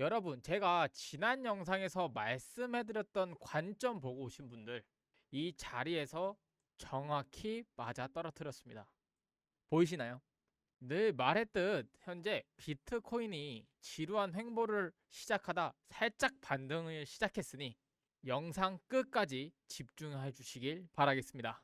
여러분, 제가 지난 영상에서 말씀해드렸던 관점 보고 오신 분들, 이 자리에서 정확히 맞아 떨어뜨렸습니다. 보이시나요? 늘 말했듯 현재 비트코인이 지루한 횡보를 시작하다 살짝 반등을 시작했으니 영상 끝까지 집중해 주시길 바라겠습니다.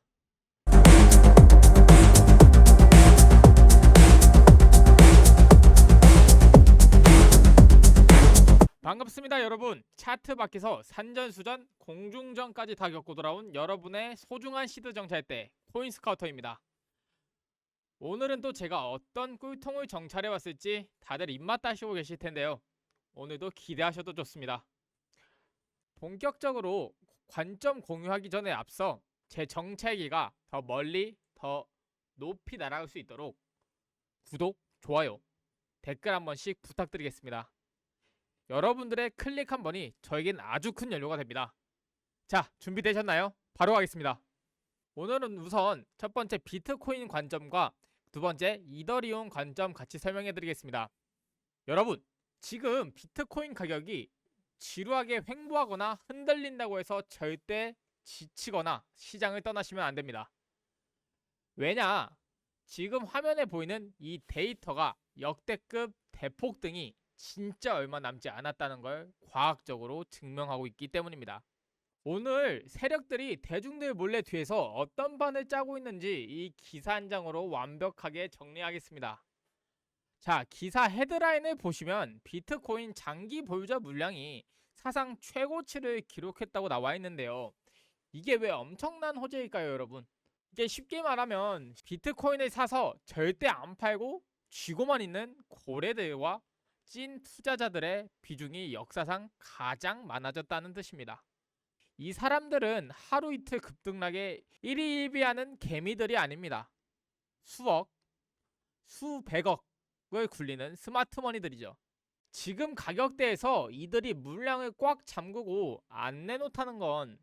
반갑습니다, 여러분. 차트 밖에서 산전수전 공중전까지 다 겪고 돌아온 여러분의 소중한 시드 정찰대 코인스카우터입니다. 오늘은 또 제가 어떤 꿀통을 정찰해 왔을지 다들 입맛 다시고 계실 텐데요. 오늘도 기대하셔도 좋습니다. 본격적으로 관점 공유하기 전에 앞서 제 정찰기가 더 멀리 더 높이 날아갈 수 있도록 구독, 좋아요, 댓글 한 번씩 부탁드리겠습니다. 여러분들의 클릭 한 번이 저에겐 아주 큰 연료가 됩니다. 자, 준비되셨나요? 바로 가겠습니다. 오늘은 우선 첫 번째 비트코인 관점과 두 번째 이더리움 관점 같이 설명해 드리겠습니다. 여러분, 지금 비트코인 가격이 지루하게 횡보하거나 흔들린다고 해서 절대 지치거나 시장을 떠나시면 안 됩니다. 왜냐? 지금 화면에 보이는 이 데이터가 역대급 대폭등이 진짜 얼마 남지 않았다는 걸 과학적으로 증명하고 있기 때문입니다. 오늘 세력들이 대중들 몰래 뒤에서 어떤 판을 짜고 있는지 이 기사 한 장으로 완벽하게 정리하겠습니다. 자, 기사 헤드라인을 보시면 비트코인 장기 보유자 물량이 사상 최고치를 기록했다고 나와 있는데요. 이게 왜 엄청난 호재일까요, 여러분? 이게 쉽게 말하면 비트코인을 사서 절대 안 팔고 쥐고만 있는 고래들과 찐 투자자들의 비중이 역사상 가장 많아졌다는 뜻입니다. 이 사람들은 하루 이틀 급등락에 일희일비하는 개미들이 아닙니다. 수억, 수백억을 굴리는 스마트머니들이죠. 지금 가격대에서 이들이 물량을 꽉 잠그고 안 내놓다는 건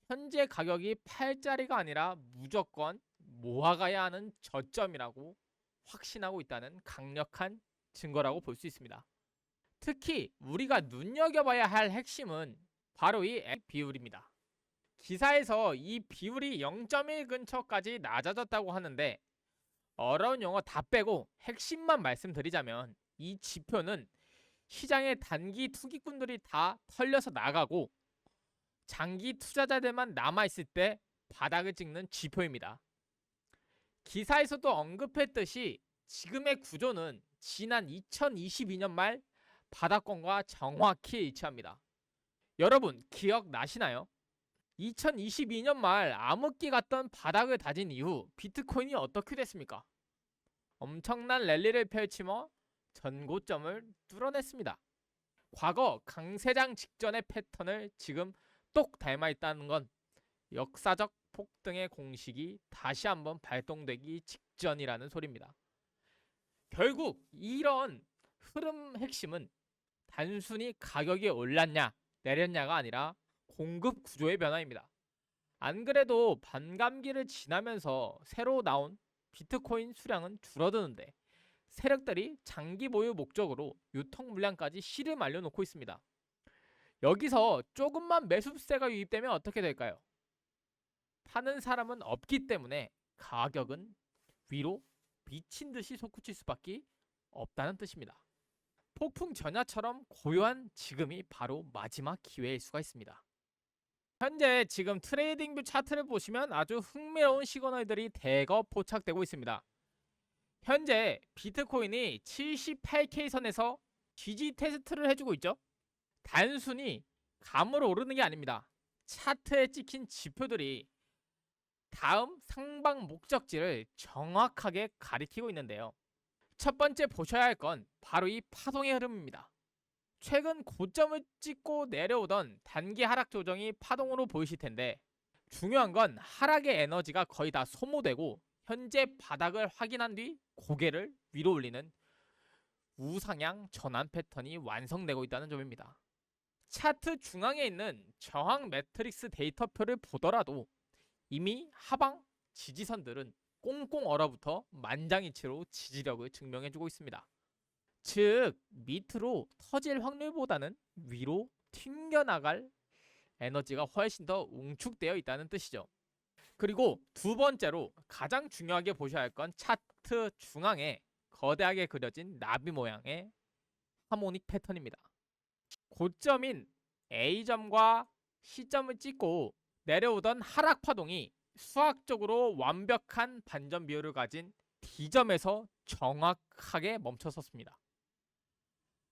현재 가격이 팔 자리가 아니라 무조건 모아가야 하는 저점이라고 확신하고 있다는 강력한 증거라고 볼 수 있습니다. 특히 우리가 눈여겨봐야 할 핵심은 바로 이 비율입니다. 기사에서 이 비율이 0.1 근처까지 낮아졌다고 하는데 어려운 용어 다 빼고 핵심만 말씀드리자면 이 지표는 시장의 단기 투기꾼들이 다 털려서 나가고 장기 투자자들만 남아있을 때 바닥을 찍는 지표입니다. 기사에서도 언급했듯이 지금의 구조는 지난 2022년 말 바닥권과 정확히 일치합니다. 여러분 기억나시나요? 2022년 말 암흑기 같던 바닥을 다진 이후 비트코인이 어떻게 됐습니까? 엄청난 랠리를 펼치며 전고점을 뚫어냈습니다. 과거 강세장 직전의 패턴을 지금 똑 닮아있다는 건 역사적 폭등의 공식이 다시 한번 발동되기 직전이라는 소리입니다. 결국 이런 흐름 핵심은 단순히 가격이 올랐냐 내렸냐가 아니라 공급 구조의 변화입니다. 안 그래도 반감기를 지나면서 새로 나온 비트코인 수량은 줄어드는데 세력들이 장기 보유 목적으로 유통 물량까지 실을 말려놓고 있습니다. 여기서 조금만 매수세가 유입되면 어떻게 될까요? 파는 사람은 없기 때문에 가격은 위로 미친 듯이 솟구칠 수밖에 없다는 뜻입니다. 폭풍 전야처럼 고요한 지금이 바로 마지막 기회일 수가 있습니다. 현재 지금 트레이딩뷰 차트를 보시면 아주 흥미로운 시그널들이 대거 포착되고 있습니다. 현재 비트코인이 78K 선에서 GG 테스트를 해주고 있죠. 단순히 감으로 오르는 게 아닙니다. 차트에 찍힌 지표들이 다음 상방 목적지를 정확하게 가리키고 있는데요. 첫 번째 보셔야 할 건 바로 이 파동의 흐름입니다. 최근 고점을 찍고 내려오던 단기 하락 조정이 파동으로 보이실 텐데 중요한 건 하락의 에너지가 거의 다 소모되고 현재 바닥을 확인한 뒤 고개를 위로 올리는 우상향 전환 패턴이 완성되고 있다는 점입니다. 차트 중앙에 있는 저항 매트릭스 데이터표를 보더라도 이미 하방 지지선들은 꽁꽁 얼어붙어 만장일치로 지지력을 증명해주고 있습니다. 즉 밑으로 터질 확률보다는 위로 튕겨나갈 에너지가 훨씬 더 응축되어 있다는 뜻이죠. 그리고 두 번째로 가장 중요하게 보셔야 할 건 차트 중앙에 거대하게 그려진 나비 모양의 하모닉 패턴입니다. 고점인 A점과 C점을 찍고 내려오던 하락 파동이 수학적으로 완벽한 반전 비율을 가진 D점에서 정확하게 멈춰섰습니다.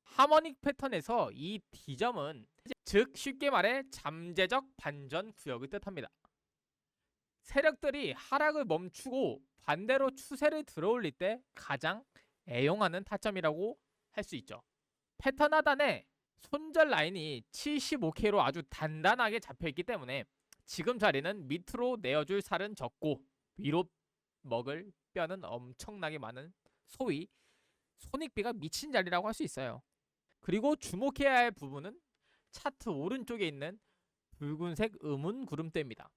하모닉 패턴에서 이 D점은 즉 쉽게 말해 잠재적 반전 구역을 뜻합니다. 세력들이 하락을 멈추고 반대로 추세를 들어올릴 때 가장 애용하는 타점이라고 할 수 있죠. 패턴 하단에 손절 라인이 75K로 아주 단단하게 잡혀있기 때문에 지금 자리는 밑으로 내어줄 살은 적고 위로 먹을 뼈는 엄청나게 많은 소위 손익비가 미친 자리라고 할 수 있어요. 그리고 주목해야 할 부분은 차트 오른쪽에 있는 붉은색 음운 구름대입니다.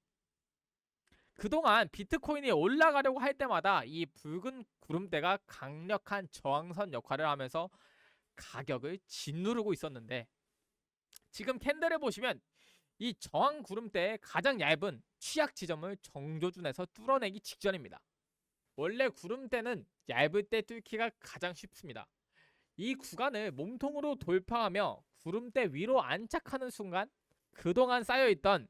그동안 비트코인이 올라가려고 할 때마다 이 붉은 구름대가 강력한 저항선 역할을 하면서 가격을 짓누르고 있었는데 지금 캔들을 보시면 이 저항 구름대의 가장 얇은 취약 지점을 정조준에서 뚫어내기 직전입니다. 원래 구름대는 얇을 때 뚫기가 가장 쉽습니다. 이 구간을 몸통으로 돌파하며 구름대 위로 안착하는 순간 그동안 쌓여있던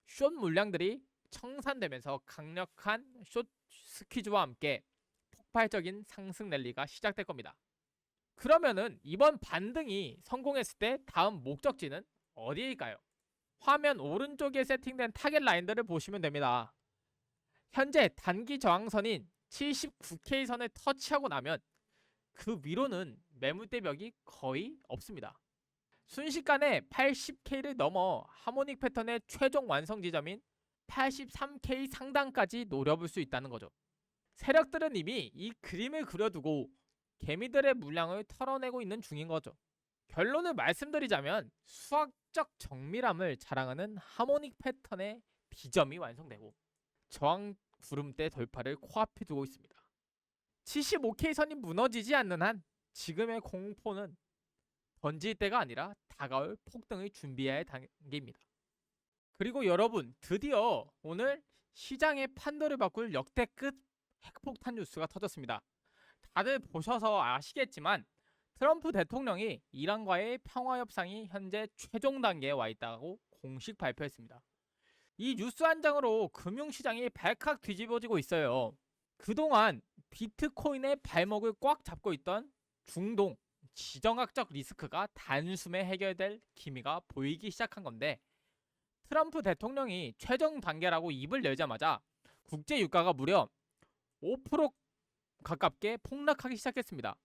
숏 물량들이 청산되면서 강력한 숏 스퀴즈와 함께 폭발적인 상승 랠리가 시작될 겁니다. 그러면은 이번 반등이 성공했을 때 다음 목적지는 어디일까요? 화면 오른쪽에 세팅된 타겟 라인들을 보시면 됩니다. 현재 단기 저항선인 79K선을 터치하고 나면 그 위로는 매물대 벽이 거의 없습니다. 순식간에 80K를 넘어 하모닉 패턴의 최종 완성 지점인 83K 상단까지 노려볼 수 있다는 거죠. 세력들은 이미 이 그림을 그려두고 개미들의 물량을 털어내고 있는 중인 거죠. 결론을 말씀드리자면 수학적 정밀함을 자랑하는 하모닉 패턴의 D점이 완성되고 저항 구름대 돌파를 코앞에 두고 있습니다. 75K 선이 무너지지 않는 한 지금의 공포는 던질 때가 아니라 다가올 폭등을 준비해야 할 단계입니다. 그리고 여러분 드디어 오늘 시장의 판도를 바꿀 역대급 핵폭탄 뉴스가 터졌습니다. 다들 보셔서 아시겠지만 트럼프 대통령이 이란과의 평화협상이 현재 최종 단계에 와 있다고 공식 발표했습니다. 이 뉴스 한 장으로 금융시장이 발칵 뒤집어지고 있어요. 그동안 비트코인의 발목을 꽉 잡고 있던 중동 지정학적 리스크가 단숨에 해결될 기미가 보이기 시작한 건데 트럼프 대통령이 최종 단계라고 입을 열자마자 국제 유가가 무려 5% 가깝게 폭락하기 시작했습니다.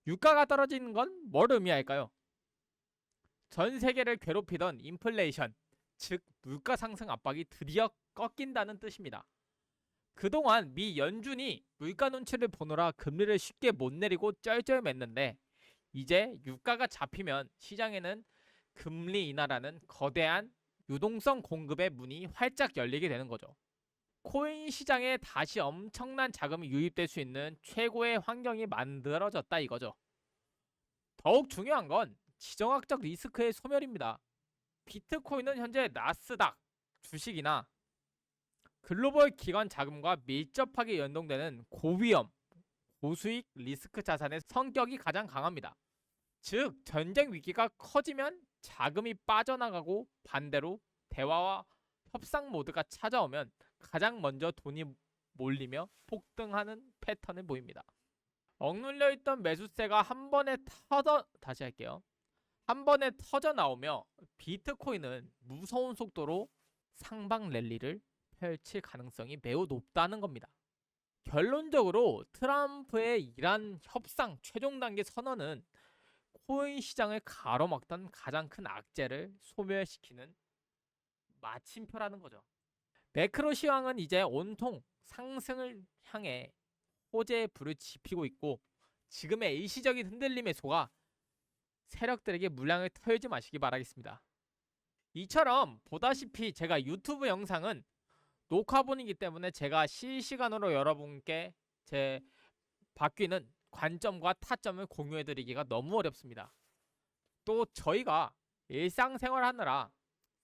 유가가 떨어지는 건 뭘 의미할까요? 전 세계를 괴롭히던 인플레이션, 즉 물가 상승 압박이 드디어 꺾인다는 뜻입니다. 그동안 미 연준이 물가 눈치를 보느라 금리를 쉽게 못 내리고 쩔쩔맸는데 이제 유가가 잡히면 시장에는 금리 인하라는 거대한 유동성 공급의 문이 활짝 열리게 되는 거죠. 코인 시장에 다시 엄청난 자금이 유입될 수 있는 최고의 환경이 만들어졌다 이거죠. 더욱 중요한 건 지정학적 리스크의 소멸입니다. 비트코인은 현재 나스닥 주식이나 글로벌 기관 자금과 밀접하게 연동되는 고위험, 고수익 리스크 자산의 성격이 가장 강합니다. 즉 전쟁 위기가 커지면 자금이 빠져나가고 반대로 대화와 협상 모드가 찾아오면 가장 먼저 돈이 몰리며 폭등하는 패턴을 보입니다. 억눌려 있던 매수세가 한 번에 터져 나오며 비트코인은 무서운 속도로 상방 랠리를 펼칠 가능성이 매우 높다는 겁니다. 결론적으로 트럼프의 이란 협상 최종 단계 선언은 코인 시장을 가로막던 가장 큰 악재를 소멸시키는 마침표라는 거죠. 매크로 시황은 이제 온통 상승을 향해 호재의 불을 지피고 있고 지금의 일시적인 흔들림에 속아 세력들에게 물량을 털지 마시기 바라겠습니다. 이처럼 보다시피 제가 유튜브 영상은 녹화본이기 때문에 제가 실시간으로 여러분께 제 바뀌는 관점과 타점을 공유해드리기가 너무 어렵습니다. 또 저희가 일상생활 하느라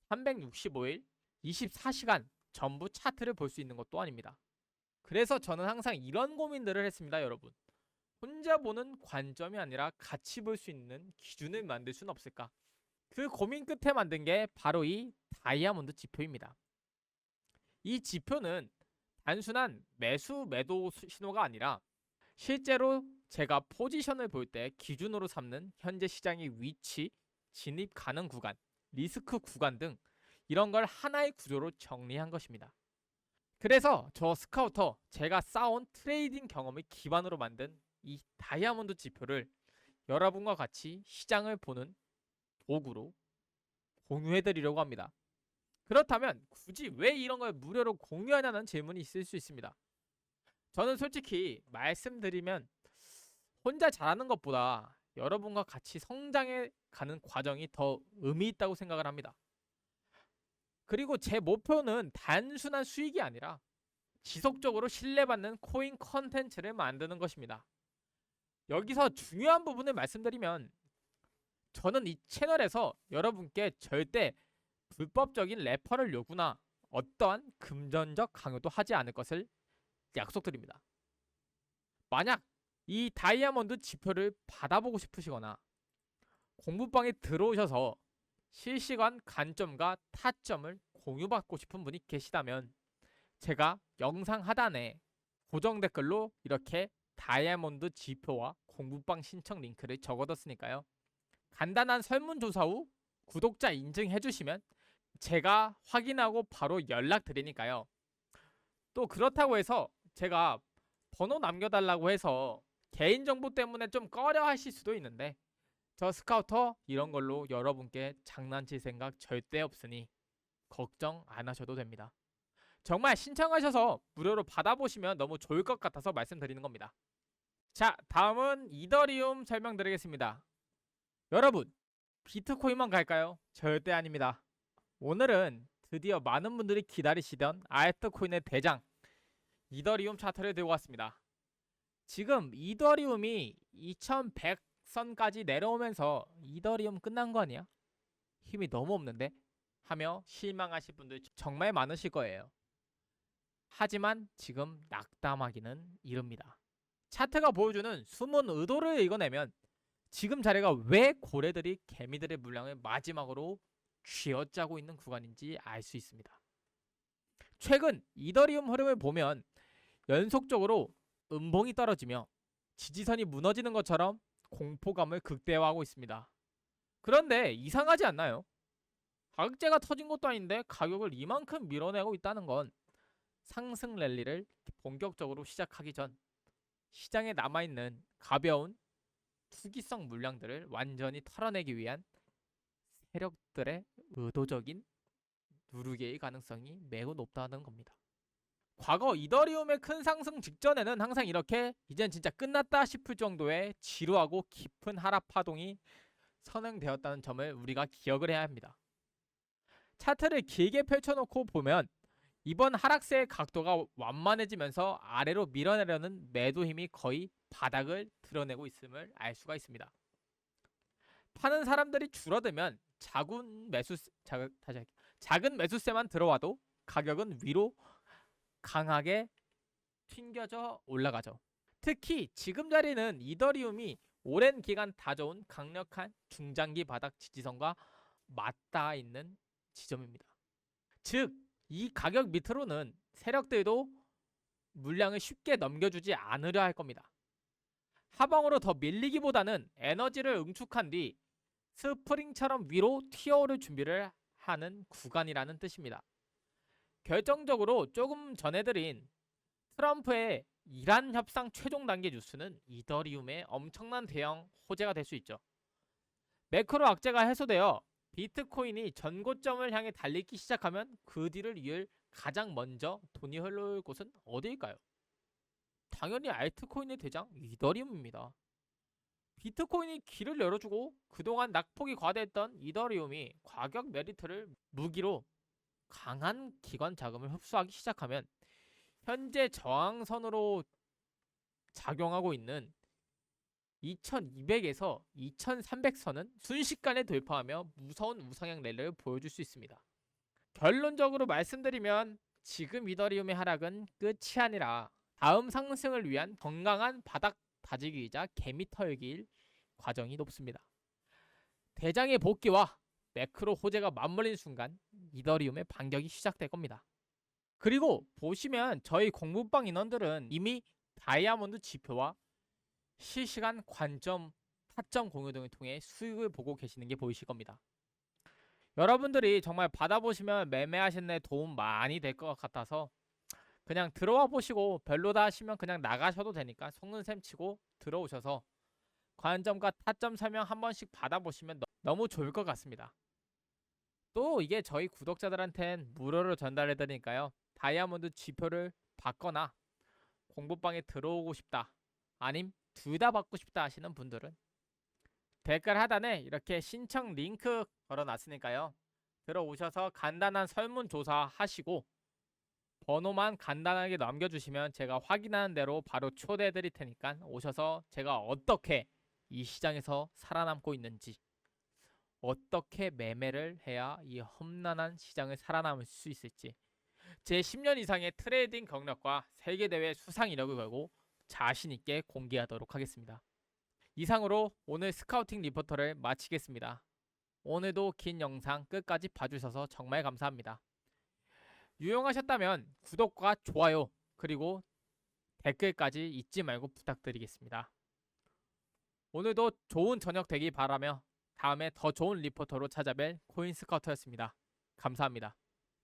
365일 24시간 전부 차트를 볼 수 있는 것도 아닙니다. 그래서 저는 항상 이런 고민들을 했습니다, 여러분. 혼자 보는 관점이 아니라 같이 볼 수 있는 기준을 만들 수는 없을까? 그 고민 끝에 만든 게 바로 이 다이아몬드 지표입니다. 이 지표는 단순한 매수 매도 신호가 아니라 실제로 제가 포지션을 볼 때 기준으로 삼는 현재 시장의 위치, 진입 가능 구간, 리스크 구간 등 이런 걸 하나의 구조로 정리한 것입니다. 그래서 저 스카우터 제가 쌓아온 트레이딩 경험을 기반으로 만든 이 다이아몬드 지표를 여러분과 같이 시장을 보는 도구로 공유해드리려고 합니다. 그렇다면 굳이 왜 이런 걸 무료로 공유하냐는 질문이 있을 수 있습니다. 저는 솔직히 말씀드리면 혼자 잘하는 것보다 여러분과 같이 성장해 가는 과정이 더 의미 있다고 생각을 합니다. 그리고 제 목표는 단순한 수익이 아니라 지속적으로 신뢰받는 코인 컨텐츠를 만드는 것입니다. 여기서 중요한 부분을 말씀드리면 저는 이 채널에서 여러분께 절대 불법적인 레퍼럴 요구나 어떠한 금전적 강요도 하지 않을 것을 약속드립니다. 만약 이 다이아몬드 지표를 받아보고 싶으시거나 공부방에 들어오셔서 실시간 관점과 타점을 공유받고 싶은 분이 계시다면 제가 영상 하단에 고정 댓글로 이렇게 다이아몬드 지표와 공부방 신청 링크를 적어뒀으니까요. 간단한 설문조사 후 구독자 인증해주시면 제가 확인하고 바로 연락드리니까요. 또 그렇다고 해서 제가 번호 남겨달라고 해서 개인정보 때문에 좀 꺼려 하실 수도 있는데 저 스카우터 이런 걸로 여러분께 장난칠 생각 절대 없으니 걱정 안 하셔도 됩니다. 정말 신청하셔서 무료로 받아보시면 너무 좋을 것 같아서 말씀드리는 겁니다. 자, 다음은 이더리움 설명드리겠습니다. 여러분, 비트코인만 갈까요? 절대 아닙니다. 오늘은 드디어 많은 분들이 기다리시던 알트코인의 대장 이더리움 차트를 들고 왔습니다. 지금 이더리움이 2100선까지 내려오면서 이더리움 끝난 거 아니야? 힘이 너무 없는데? 하며 실망하실 분들 정말 많으실 거예요. 하지만 지금 낙담하기는 이릅니다. 차트가 보여주는 숨은 의도를 읽어내면 지금 자리가 왜 고래들이 개미들의 물량을 마지막으로 쥐어짜고 있는 구간인지 알 수 있습니다. 최근 이더리움 흐름을 보면 연속적으로 음봉이 떨어지며 지지선이 무너지는 것처럼 공포감을 극대화하고 있습니다. 그런데 이상하지 않나요? 가격제가 터진 것도 아닌데 가격을 이만큼 밀어내고 있다는 건 상승 랠리를 본격적으로 시작하기 전 시장에 남아있는 가벼운 투기성 물량들을 완전히 털어내기 위한 세력들의 의도적인 누르개의 가능성이 매우 높다는 겁니다. 과거 이더리움의 큰 상승 직전에는 항상 이렇게 이젠 진짜 끝났다 싶을 정도의 지루하고 깊은 하락 파동이 선행되었다는 점을 우리가 기억을 해야 합니다. 차트를 길게 펼쳐놓고 보면 이번 하락세의 각도가 완만해지면서 아래로 밀어내려는 매도 힘이 거의 바닥을 드러내고 있음을 알 수가 있습니다. 파는 사람들이 줄어들면 작은 매수세만 들어와도 가격은 위로 강하게 튕겨져 올라가죠. 특히 지금 자리는 이더리움이 오랜 기간 다져온 강력한 중장기 바닥 지지선과 맞닿아 있는 지점입니다. 즉, 이 가격 밑으로는 세력들도 물량을 쉽게 넘겨주지 않으려 할 겁니다. 하방으로 더 밀리기보다는 에너지를 응축한 뒤 스프링처럼 위로 튀어오를 준비를 하는 구간이라는 뜻입니다. 결정적으로 조금 전에 드린 트럼프의 이란 협상 최종 단계 뉴스는 이더리움의 엄청난 대형 호재가 될 수 있죠. 매크로 악재가 해소되어 비트코인이 전고점을 향해 달리기 시작하면 그 뒤를 이을 가장 먼저 돈이 흘러올 곳은 어디일까요? 당연히 알트코인의 대장 이더리움입니다. 비트코인이 길을 열어주고 그동안 낙폭이 과대했던 이더리움이 가격 메리트를 무기로 강한 기관 자금을 흡수하기 시작하면 현재 저항선으로 작용하고 있는 2200에서 2300선은 순식간에 돌파하며 무서운 우상향 랠리를 보여줄 수 있습니다. 결론적으로 말씀드리면 지금 이더리움의 하락은 끝이 아니라 다음 상승을 위한 건강한 바닥 다지기이자 개미 털기일 과정이 높습니다. 대장의 복귀와 매크로 호재가 맞물린 순간 이더리움의 반격이 시작될 겁니다. 그리고 보시면 저희 공부방 인원들은 이미 다이아몬드 지표와 실시간 관점, 타점 공유 등을 통해 수익을 보고 계시는 게 보이실 겁니다. 여러분들이 정말 받아보시면 매매하시는 데 도움 많이 될 것 같아서 그냥 들어와 보시고 별로다 하시면 그냥 나가셔도 되니까 속는 셈 치고 들어오셔서 관점과 타점 설명 한 번씩 받아보시면 너무 좋을 것 같습니다. 또 이게 저희 구독자들한텐 무료로 전달해 드리니까요. 다이아몬드 지표를 받거나 공부방에 들어오고 싶다, 아님 둘 다 받고 싶다 하시는 분들은 댓글 하단에 이렇게 신청 링크 걸어놨으니까요. 들어오셔서 간단한 설문조사 하시고 번호만 간단하게 남겨주시면 제가 확인하는 대로 바로 초대해 드릴 테니까 오셔서 제가 어떻게 이 시장에서 살아남고 있는지, 어떻게 매매를 해야 이 험난한 시장을 살아남을 수 있을지 제 10년 이상의 트레이딩 경력과 세계대회 수상 이력을 걸고 자신있게 공개하도록 하겠습니다. 이상으로 오늘 스카우팅 리포터를 마치겠습니다. 오늘도 긴 영상 끝까지 봐주셔서 정말 감사합니다. 유용하셨다면 구독과 좋아요 그리고 댓글까지 잊지 말고 부탁드리겠습니다. 오늘도 좋은 저녁 되길 바라며 다음에 더 좋은 리포터로 찾아뵐 코인스카우터였습니다. 감사합니다.